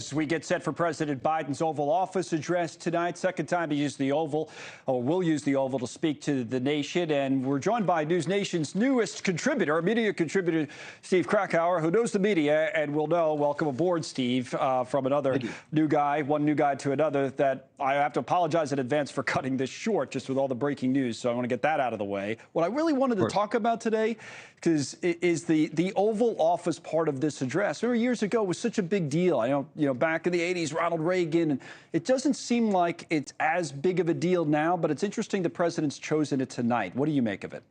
as we get set for President Biden's Oval Office address tonight. Second time he used the Oval, or will use the Oval, to speak to the nation. And we're joined by NewsNation's newest contributor, media contributor, Steve Krakauer, who knows the media and will know. Welcome aboard, Steve, from another new guy, one new guy to another, that I have to apologize in advance for cutting this short, just with all the breaking news. So I want to get that out of the way. What I really wanted to talk about today is the Oval Office part of this address. Remember, years ago, it was such a big deal. I know, back in the 80s, Ronald Reagan, and it doesn't seem like it's as big of a deal now, but it's interesting the president's chosen it tonight. What do you make of it?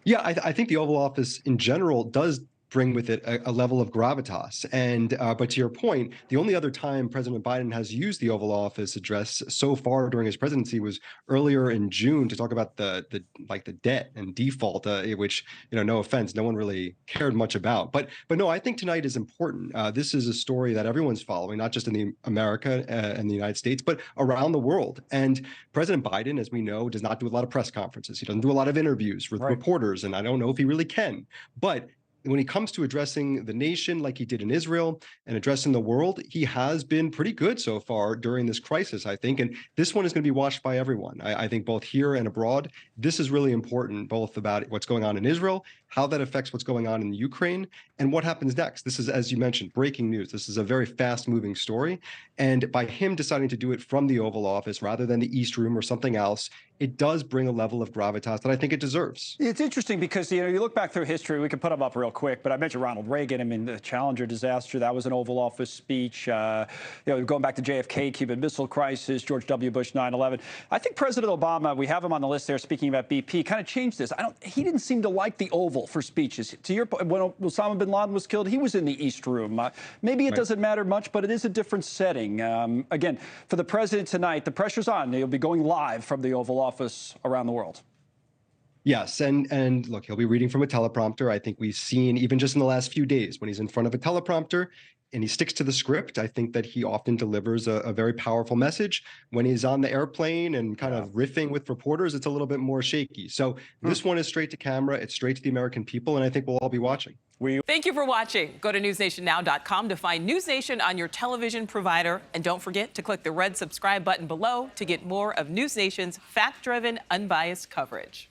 Yeah, I think the Oval Office in general does bring with it a level of gravitas. And but to your point, the only other time President Biden has used the Oval Office address so far during his presidency was earlier in June to talk about the debt and default, which, no offense, no one really cared much about. But no, I think tonight is important. This is a story that everyone's following, not just in America and the United States, but around the world. And President Biden, as we know, does not do a lot of press conferences. He doesn't do a lot of interviews with reporters, and I don't know if he really can. But when he comes to addressing the nation like he did in Israel and addressing the world, he has been pretty good so far during this crisis, I think. And this one is going to be watched by everyone. I think both here and abroad. This is really important, both about what's going on in Israel, how that affects what's going on in Ukraine, and what happens next. This is, as you mentioned, breaking news. This is a very fast-moving story. And by him deciding to do it from the Oval Office rather than the East Room or something else, it does bring a level of gravitas that I think it deserves. It's interesting because, you look back through history, we can put them up real quick, but I mentioned Ronald Reagan. I mean, the Challenger disaster, that was an Oval Office speech. Going back to JFK, Cuban Missile Crisis, George W. Bush, 9/11. I think President Obama, we have him on the list there speaking about BP, kind of changed this. He didn't seem to like the Oval for speeches. To your point, when Osama bin Laden was killed, he was in the East Room. Maybe it doesn't matter much, but it is a different setting. Again, for the president tonight, the pressure's on. He'll be going live from the Oval Office around the world. Yes, and look, he'll be reading from a teleprompter. I think we've seen, even just in the last few days, when he's in front of a teleprompter and he sticks to the script, I think that he often delivers a very powerful message. When he's on the airplane and kind of riffing with reporters, it's a little bit more shaky. So this one is straight to camera, it's straight to the American people, and I think we'll all be watching. Thank you for watching. Go to newsnationnow.com to find NewsNation on your television provider. And don't forget to click the red subscribe button below to get more of NewsNation's fact-driven, unbiased coverage.